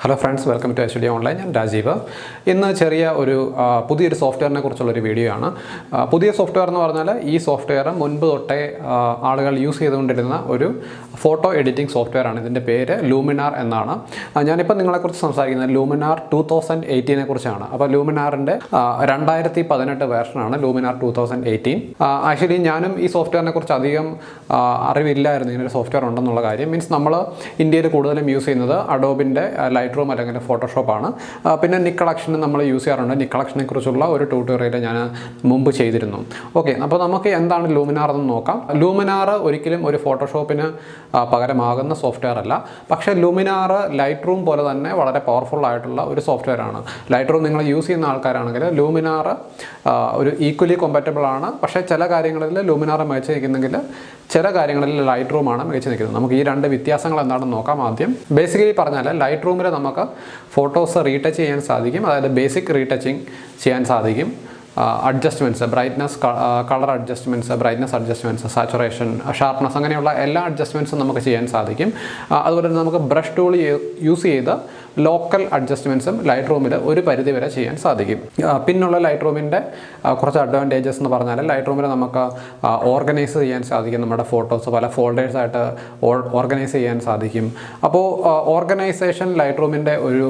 Hello friends, welcome to HDI online. ഞാൻ രാജീവ്. ഇന്ന് പുതിയൊരു സോഫ്റ്റ്വെയറിനെ കുറിച്ചുള്ളൊരു വീഡിയോ ആണ്. പുതിയ സോഫ്റ്റ്വെയർ എന്ന് പറഞ്ഞാൽ ഈ സോഫ്റ്റ്വെയർ മുൻപ് തൊട്ടേ ആളുകൾ യൂസ് ചെയ്തുകൊണ്ടിരുന്ന ഒരു ഫോട്ടോ എഡിറ്റിംഗ് സോഫ്റ്റ്വെയർ ആണ്. ഇതിൻ്റെ പേര് ലൂമിനാർ എന്നാണ്. ഞാനിപ്പോൾ നിങ്ങളെക്കുറിച്ച് സംസാരിക്കുന്നത് ലൂമിനാർ 2018 കുറിച്ചാണ്. അപ്പോൾ ലൂമിനാറിൻ്റെ 2018 വേർഷനാണ് ലൂമിനാർ 2018. ആക്ച്വലി ഞാനും ഈ സോഫ്റ്റ്വെയറിനെ കുറിച്ച് അധികം അറിവില്ലായിരുന്നു, ഇങ്ങനൊരു സോഫ്റ്റ്വെയർ ഉണ്ടെന്നുള്ള കാര്യം. മീൻസ് നമ്മൾ ഇന്ത്യയിൽ കൂടുതലും യൂസ് ചെയ്യുന്നത് അഡോബിൻ്റെ ലൈറ്റ്റൂം അല്ലെങ്കിൽ ഫോട്ടോഷോപ്പാണ്. പിന്നെ നിക് കളക്ഷൻ നമ്മൾ യൂസ് ചെയ്യാറുണ്ട്. നിക് കളക്ഷനെ കുറിച്ചുള്ള ഒരു ട്യൂട്ടോറിയൽ ഞാൻ മുമ്പ് ചെയ്തിരുന്നു. ഓക്കെ, അപ്പോൾ നമുക്ക് എന്താണ് ലൂമിനാർ എന്ന് നോക്കാം. ലൂമിനാർ ഒരിക്കലും ഒരു ഫോട്ടോഷോപ്പിന് പകരമാകുന്ന സോഫ്റ്റ്വെയർ അല്ല. പക്ഷേ ലൂമിനാർ ലൈറ്റ്റൂം പോലെ തന്നെ വളരെ പവർഫുൾ ആയിട്ടുള്ള ഒരു സോഫ്റ്റ്വെയർ ആണ്. ലൈറ്റ്റൂം നിങ്ങൾ യൂസ് ചെയ്യുന്ന ആൾക്കാരാണെങ്കിൽ ലൂമിനാർ ഒരു ഈക്വലി കോമ്പാറ്റബിൾ ആണ്. പക്ഷേ ചില കാര്യങ്ങളിൽ ലൂമിനാർ മികച്ച് നിൽക്കുന്നെങ്കിൽ ചില കാര്യങ്ങളിൽ ലൈറ്റ്റൂമാണ് മികച്ച് നിൽക്കുന്നത്. നമുക്ക് ഈ രണ്ട് വ്യത്യാസങ്ങൾ എന്താണെന്ന് നോക്കാം. ആദ്യം ബേസിക്കലി പറഞ്ഞാൽ ലൈറ്റ്റൂമിൽ നമുക്ക് ഫോട്ടോസ് റീടച്ച് ചെയ്യാൻ സാധിക്കും. അതായത് ബേസിക് റീടച്ചിങ് ചെയ്യാൻ സാധിക്കും. Adjustments, brightness, colour adjustments, brightness adjustments, saturation, sharpness, അങ്ങനെയുള്ള എല്ലാ അഡ്ജസ്റ്റ്മെൻറ്റ്സും നമുക്ക് ചെയ്യാൻ സാധിക്കും. അതുപോലെ തന്നെ നമുക്ക് ബ്രഷ് ടൂൾ യൂസ് ചെയ്ത് ലോക്കൽ അഡ്ജസ്റ്റ്മെൻറ്റ്സും ലൈറ്റ്റൂമിൽ ഒരു പരിധി വരെ ചെയ്യാൻ സാധിക്കും. പിന്നുള്ള ലൈറ്റ്റൂമിൻ്റെ കുറച്ച് അഡ്വാൻറ്റേജസ് എന്ന് പറഞ്ഞാൽ ലൈറ്റ്റൂമിൽ നമുക്ക് ഓർഗനൈസ് ചെയ്യാൻ സാധിക്കും. നമ്മുടെ ഫോട്ടോസ് പല ഫോൾഡേഴ്സായിട്ട് ഓർഗനൈസ് ചെയ്യാൻ സാധിക്കും. അപ്പോൾ ഓർഗനൈസേഷൻ ലൈറ്റ്റൂമിൻ്റെ ഒരു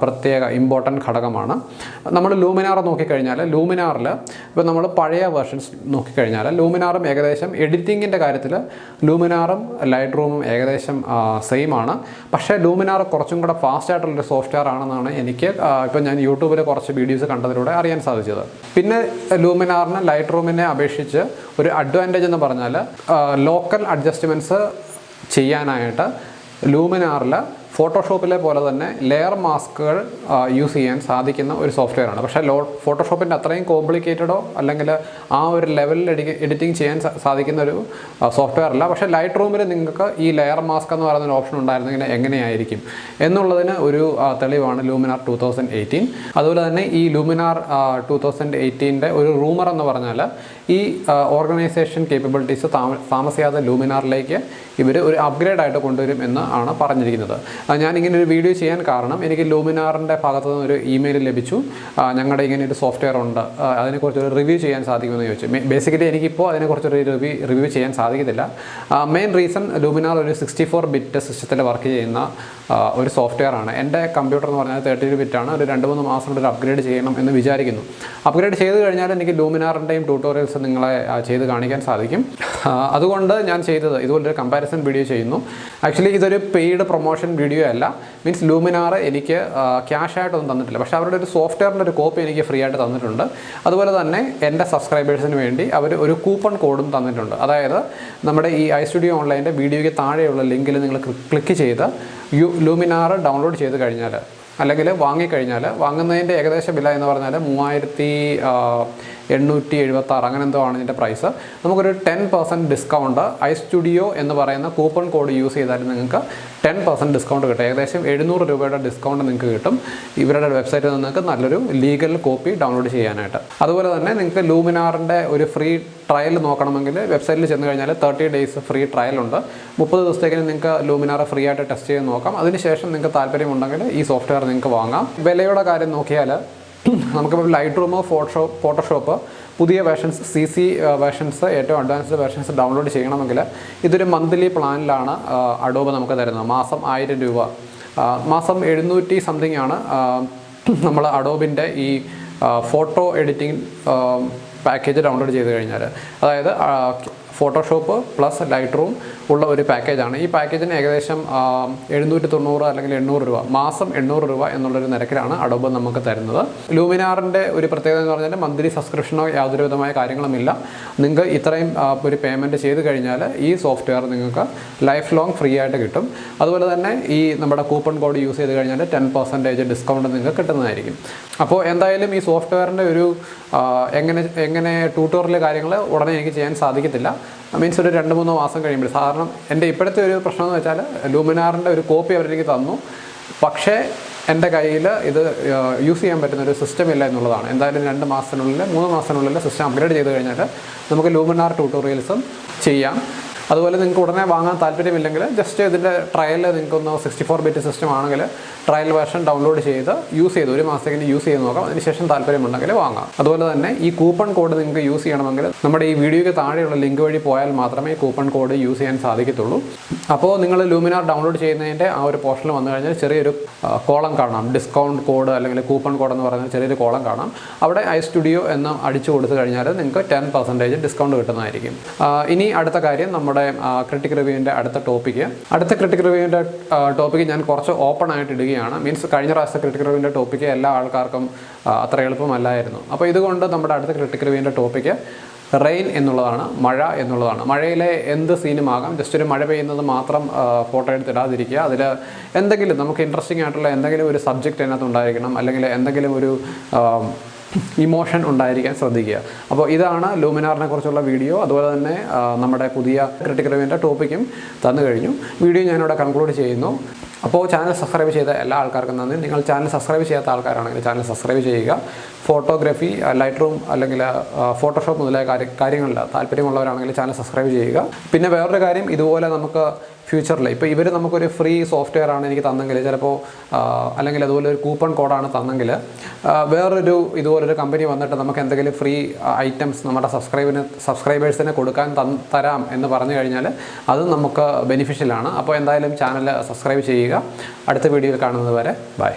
പ്രത്യേക ഇമ്പോർട്ടൻറ്റ് ഘടകമാണ്. നമ്മൾ ലൂമിനാർ നോക്കിക്കഴിഞ്ഞാൽ ലൂമിനാറിൽ ഇപ്പോൾ നമ്മൾ പഴയ വെർഷൻസ് നോക്കിക്കഴിഞ്ഞാൽ ലൂമിനാറും ഏകദേശം എഡിറ്റിങ്ങിൻ്റെ കാര്യത്തിൽ ലൂമിനാറും ലൈറ്റ്റൂമും ഏകദേശം സെയിം ആണ്. പക്ഷേ ലൂമിനാർ കുറച്ചും കൂടെ ഫാസ്റ്റ് ആയിട്ടുള്ളൊരു സോഫ്റ്റ്വെയർ ആണെന്നാണ് എനിക്ക് ഇപ്പോൾ ഞാൻ യൂട്യൂബിൽ കുറച്ച് വീഡിയോസ് കണ്ടതിലൂടെ അറിയാൻ സാധിച്ചത്. പിന്നെ ലൂമിനാറിന് ലൈറ്റ്റൂമിനെ അപേക്ഷിച്ച് ഒരു അഡ്വാൻറ്റേജ് എന്ന് പറഞ്ഞാൽ ലോക്കൽ അഡ്ജസ്റ്റ്മെൻറ്റ്സ് ചെയ്യാനായിട്ട് ലൂമിനാറിൽ ഫോട്ടോഷോപ്പിലെ പോലെ തന്നെ ലെയർ മാസ്കുകൾ യൂസ് ചെയ്യാൻ സാധിക്കുന്ന ഒരു സോഫ്റ്റ്വെയർ ആണ്. പക്ഷേ ഫോട്ടോഷോപ്പിൻ്റെ അത്രയും കോംപ്ലിക്കേറ്റഡോ അല്ലെങ്കിൽ ആ ഒരു ലെവലിൽ എഡിറ്റിംഗ് ചെയ്യാൻ സാധിക്കുന്ന ഒരു സോഫ്റ്റ്വെയർ അല്ല. പക്ഷേ ലൈറ്റ്റൂമിൽ നിങ്ങൾക്ക് ഈ ലെയർ മാസ്ക് എന്ന് പറയുന്ന ഒരു ഓപ്ഷൻ ഉണ്ടായിരുന്നെങ്കിൽ എങ്ങനെയായിരിക്കും എന്നുള്ളതിന് ഒരു തെളിവാണ് ലൂമിനാർ 2018. അതുപോലെ തന്നെ ഈ ലൂമിനാർ 2018 ഒരു റൂമർ എന്ന് പറഞ്ഞാൽ ഈ ഓർഗനൈസേഷൻ കേപ്പബിലിറ്റീസ് താമസിയാതെ ലൂമിനാറിലേക്ക് ഇവർ ഒരു അപ്ഗ്രേഡ് ആയിട്ട് കൊണ്ടുവരും എന്ന് ആണ് പറഞ്ഞിരിക്കുന്നത്. ഞാനിങ്ങനെ ഒരു വീഡിയോ ചെയ്യാൻ കാരണം എനിക്ക് ലൂമിനാറിൻ്റെ ഭാഗത്തു നിന്ന് ഒരു ഇമെയിൽ ലഭിച്ചു. ഞങ്ങളുടെ ഇങ്ങനെ ഒരു സോഫ്റ്റ്വെയർ ഉണ്ട്, അതിനെക്കുറിച്ചൊരു റിവ്യൂ ചെയ്യാൻ സാധിക്കുമെന്ന് ചോദിച്ചു. ബേസിക്കലി എനിക്കിപ്പോൾ അതിനെക്കുറിച്ചൊരു റിവ്യൂ ചെയ്യാൻ സാധിക്കത്തില്ല. മെയിൻ റീസൺ ലൂമിനാർ ഒരു 64 ബിറ്റ് സിസ്റ്റത്തിൽ വർക്ക് ചെയ്യുന്ന ഒരു സോഫ്റ്റ്വെയർ ആണ്. എൻ്റെ കമ്പ്യൂട്ടർ എന്ന് പറഞ്ഞാൽ 32 ബിറ്റാണ്. ഒരു 2-3 മാസം കൊണ്ട് ഒരു അപ്ഗ്രേഡ് ചെയ്യണം എന്ന് വിചാരിക്കുന്നു. അപ്ഗ്രേഡ് ചെയ്ത് കഴിഞ്ഞാൽ എനിക്ക് ലൂമിനാറിൻ്റെയും ട്യൂട്ടോറിയൽസ് നിങ്ങളെ ചെയ്ത് കാണിക്കാൻ സാധിക്കും. അതുകൊണ്ട് ഞാൻ ചെയ്തത് ഇതുപോലൊരു കമ്പാരിസൺ വീഡിയോ ചെയ്യുന്നു. ആക്ച്വലി ഇതൊരു പെയ്ഡ് പ്രൊമോഷൻ വീഡിയോ അല്ല. മീൻസ് ലൂമിനാർ എനിക്ക് ക്യാഷ് ആയിട്ടൊന്നും തന്നിട്ടില്ല. പക്ഷേ അവരുടെ ഒരു സോഫ്റ്റ്വെയറിൻ്റെ ഒരു കോപ്പി എനിക്ക് ഫ്രീ ആയിട്ട് തന്നിട്ടുണ്ട്. അതുപോലെ തന്നെ എൻ്റെ സബ്സ്ക്രൈബേഴ്സിന് വേണ്ടി അവർ ഒരു കൂപ്പൺ കോഡും തന്നിട്ടുണ്ട്. അതായത് നമ്മുടെ ഈ iStudio ഓൺലൈൻ്റെ വീഡിയോയ്ക്ക് താഴെയുള്ള ലിങ്കിൽ നിങ്ങൾ ക്ലിക്ക് ചെയ്ത് ലൂമിനാർ ഡൗൺലോഡ് ചെയ്ത് കഴിഞ്ഞാൽ അല്ലെങ്കിൽ വാങ്ങിക്കഴിഞ്ഞാൽ വാങ്ങുന്നതിൻ്റെ ഏകദേശ വില എന്ന് പറഞ്ഞാൽ 3876 അങ്ങനെ എന്തോ ആണ് ഇതിൻ്റെ പ്രൈസ്. നമുക്കൊരു 10% ഡിസ്കൗണ്ട് iStudio എന്ന് പറയുന്ന കൂപ്പൺ കോഡ് യൂസ് ചെയ്താൽ നിങ്ങൾക്ക് 10% ഡിസ്കൗണ്ട് കിട്ടും. ഏകദേശം 700 രൂപയുടെ ഡിസ്കൗണ്ട് നിങ്ങൾക്ക് കിട്ടും ഇവരുടെ വെബ്സൈറ്റിൽ നിങ്ങൾക്ക് നല്ലൊരു ലീഗൽ കോപ്പി ഡൗൺലോഡ് ചെയ്യാനായിട്ട്. അതുപോലെ തന്നെ നിങ്ങൾക്ക് ലൂമിനാറിൻ്റെ ഒരു ഫ്രീ ട്രയൽ നോക്കണമെങ്കിൽ വെബ്സൈറ്റിൽ ചെന്ന് കഴിഞ്ഞാൽ 30 ഡേയ്സ് ഫ്രീ ട്രയൽ ഉണ്ട്. 30 ദിവസത്തേക്കിന് നിങ്ങൾക്ക് ലൂമിനാർ ഫ്രീ ആയിട്ട് ടെസ്റ്റ് ചെയ്ത് നോക്കാം. അതിനുശേഷം നിങ്ങൾക്ക് താല്പര്യമുണ്ടെങ്കിൽ ഈ സോഫ്റ്റ്വെയർ നിങ്ങൾക്ക് വാങ്ങാം. വിലയുടെ കാര്യം നോക്കിയാൽ നമുക്കിപ്പോൾ ലൈറ്റ്റൂം, ഫോട്ടോഷോപ്പ് പുതിയ വേർഷൻസ് CC വേർഷൻസ്, ഏറ്റവും അഡ്വാൻസ്ഡ് വേർഷൻസ് ഡൗൺലോഡ് ചെയ്യണമെങ്കിൽ ഇതൊരു മന്ത്ലി പ്ലാനിലാണ് അഡോബ് നമുക്ക് തരുന്നത്. മാസം 1000 രൂപ, മാസം 700 സംതിങ് ആണ് നമ്മൾ അഡോബിൻ്റെ ഈ ഫോട്ടോ എഡിറ്റിംഗ് പാക്കേജ് ഡൗൺലോഡ് ചെയ്ത് കഴിഞ്ഞാൽ. അതായത് ഫോട്ടോഷോപ്പ് പ്ലസ് ലൈറ്റ്റൂം ഉള്ള ഒരു പാക്കേജാണ്. ഈ പാക്കേജിന് ഏകദേശം 790 അല്ലെങ്കിൽ 800 രൂപ, മാസം 800 രൂപ എന്നുള്ളൊരു നിരക്കിലാണ് അഡോബ് നമുക്ക് തരുന്നത്. ലൂമിനാറിൻ്റെ ഒരു പ്രത്യേകത എന്ന് പറഞ്ഞാൽ മന്ത്ലി സബ്സ്ക്രിപ്ഷനോ യാതൊരു വിധമായ കാര്യങ്ങളുമില്ല. നിങ്ങൾക്ക് ഇത്രയും ഒരു പേയ്മെൻറ്റ് ചെയ്ത് കഴിഞ്ഞാൽ ഈ സോഫ്റ്റ്വെയർ നിങ്ങൾക്ക് ലൈഫ് ലോങ് ഫ്രീ ആയിട്ട് കിട്ടും. അതുപോലെ തന്നെ ഈ നമ്മുടെ കൂപ്പൺ കോഡ് യൂസ് ചെയ്ത് കഴിഞ്ഞാൽ 10% ഡിസ്കൗണ്ട് നിങ്ങൾക്ക് കിട്ടുന്നതായിരിക്കും. അപ്പോൾ എന്തായാലും ഈ സോഫ്റ്റ്വെയറിൻ്റെ ഒരു എങ്ങനെ ട്യൂട്ടോറിയൽ കാര്യങ്ങൾ ഉടനെ എനിക്ക് ചെയ്യാൻ സാധിക്കത്തില്ല. മീൻസ് ഒരു 2-3 മാസം കഴിയുമ്പോൾ. സാധാരണ എൻ്റെ ഇപ്പോഴത്തെ ഒരു പ്രശ്നം എന്ന് വെച്ചാൽ ലൂമിനാറിൻ്റെ ഒരു കോപ്പി അവരെനിക്ക് തന്നു, പക്ഷേ എൻ്റെ കയ്യിൽ ഇത് യൂസ് ചെയ്യാൻ പറ്റുന്നൊരു സിസ്റ്റം ഇല്ല എന്നുള്ളതാണ്. എന്തായാലും 2 മാസത്തിനുള്ളിൽ 3 മാസത്തിനുള്ളിൽ സിസ്റ്റം അപ്ഗ്രേഡ് ചെയ്ത് കഴിഞ്ഞാൽ നമുക്ക് ലൂമിനാർ ട്യൂട്ടോറിയൽസും ചെയ്യാം. അതുപോലെ നിങ്ങൾക്ക് ഉടനെ വാങ്ങാൻ താല്പര്യമില്ലെങ്കിൽ ജസ്റ്റ് ഇതിൻ്റെ ട്രയൽ നിങ്ങൾക്കൊന്ന് 64 ബിറ്റ് സിസ്റ്റം ആണെങ്കിൽ ട്രയൽ വേർഷൻ ഡൗൺലോഡ് ചെയ്ത് യൂസ് ചെയ്ത് 1 മാസത്തേക്ക് യൂസ് ചെയ്ത് നോക്കാം. അതിനുശേഷം താല്പര്യമുണ്ടെങ്കിൽ വാങ്ങാം. അതുപോലെ തന്നെ ഈ കൂപ്പൺ കോഡ് നിങ്ങൾക്ക് യൂസ് ചെയ്യണമെങ്കിൽ നമ്മുടെ ഈ വീഡിയോയ്ക്ക് താഴെയുള്ള ലിങ്ക് വഴി പോയാൽ മാത്രമേ കൂപ്പൺ കോഡ് യൂസ് ചെയ്യാൻ സാധിക്കത്തുള്ളൂ. അപ്പോൾ നിങ്ങൾ ലൂമിനാർ ഡൗൺലോഡ് ചെയ്യുന്നതിൻ്റെ ആ ഒരു പോർഷനിൽ വന്നു കഴിഞ്ഞാൽ ചെറിയൊരു കോളം കാണാം, ഡിസ്കൗണ്ട് കോഡ് അല്ലെങ്കിൽ കൂപ്പൺ കോഡ് എന്ന് പറയുന്ന ചെറിയൊരു കോളം കാണാം. അവിടെ iStudio എന്ന് അടിച്ചു കൊടുത്തു കഴിഞ്ഞാൽ നിങ്ങൾക്ക് 10% ഡിസ്കൗണ്ട് കിട്ടുന്നതായിരിക്കും. ഇനി അടുത്ത കാര്യം, നമ്മുടെ ക്രിട്ടിക് റിവ്യൂവിൻ്റെ അടുത്ത ക്രിട്ടിക് റിവ്യൂവിൻ്റെ ടോപ്പിക്ക് ഞാൻ കുറച്ച് ഓപ്പൺ ആയിട്ട് ഇടുകയാണ്. മീൻസ് കഴിഞ്ഞ പ്രാവശ്യത്തെ ക്രിട്ടിക് റിവ്യൂവിൻ്റെ ടോപ്പിക്ക് എല്ലാ ആൾക്കാർക്കും അത്ര എളുപ്പമല്ലായിരുന്നു. അപ്പോൾ ഇതുകൊണ്ട് നമ്മുടെ അടുത്ത ക്രിട്ടിക് റിവ്യൂവിൻ്റെ ടോപ്പിക്ക് റെയിൻ എന്നുള്ളതാണ്, മഴ എന്നുള്ളതാണ്. മഴയിലെ എന്ത് സീനുമാകാം, ജസ്റ്റ് ഒരു മഴ പെയ്യുന്നത് മാത്രം ഫോട്ടോ എടുത്തിടാതിരിക്കുക. അതിൽ എന്തെങ്കിലും നമുക്ക് ഇൻട്രസ്റ്റിംഗ് ആയിട്ടുള്ള എന്തെങ്കിലും ഒരു സബ്ജക്റ്റ് അതിനകത്ത് ഉണ്ടായിരിക്കണം, അല്ലെങ്കിൽ എന്തെങ്കിലും ഒരു ഇമോഷൻ ഉണ്ടായിരിക്കാൻ ശ്രദ്ധിക്കുക. അപ്പോൾ ഇതാണ് ലൂമിനാറിനെ കുറിച്ചുള്ള വീഡിയോ. അതുപോലെ തന്നെ നമ്മുടെ പുതിയ ക്രിട്ടിക് റിവ്യൂവിൻ്റെ ടോപ്പിക്കും തന്നു കഴിഞ്ഞു. വീഡിയോ ഞാനിവിടെ കൺക്ലൂഡ് ചെയ്യുന്നു. അപ്പോൾ ചാനൽ സബ്സ്ക്രൈബ് ചെയ്ത എല്ലാ ആൾക്കാർക്കും നന്ദി. നിങ്ങൾ ചാനൽ സബ്സ്ക്രൈബ് ചെയ്യാത്ത ആൾക്കാരാണെങ്കിൽ ചാനൽ സബ്സ്ക്രൈബ് ചെയ്യുക. ഫോട്ടോഗ്രാഫി, ലൈറ്റ്റൂം അല്ലെങ്കിൽ ഫോട്ടോഷോപ്പ് മുതലായ കാര്യങ്ങളിൽ താല്പര്യമുള്ളവരാണെങ്കിൽ ചാനൽ സബ്സ്ക്രൈബ് ചെയ്യുക. പിന്നെ വേറൊരു കാര്യം, ഇതുപോലെ നമുക്ക് ഫ്യൂച്ചറിൽ ഇപ്പോൾ ഇവർ നമുക്കൊരു ഫ്രീ സോഫ്റ്റ്വെയർ ആണ് എനിക്ക് തന്നെങ്കിൽ, ചിലപ്പോൾ അല്ലെങ്കിൽ അതുപോലെ ഒരു കൂപ്പൺ കോഡാണ് തന്നെങ്കിൽ, വേറൊരു ഇതുപോലൊരു കമ്പനി വന്നിട്ട് നമുക്ക് എന്തെങ്കിലും ഫ്രീ ഐറ്റംസ് നമ്മുടെ സബ്സ്ക്രൈബേഴ്സിന് കൊടുക്കാൻ തരാം എന്ന് പറഞ്ഞു കഴിഞ്ഞാൽ അത് നമുക്ക് ബെനിഫിഷ്യലാണ്. അപ്പോൾ എന്തായാലും ചാനൽ സബ്സ്ക്രൈബ് ചെയ്യുക. അടുത്ത വീഡിയോയിൽ കാണുന്നത് വരെ ബൈ.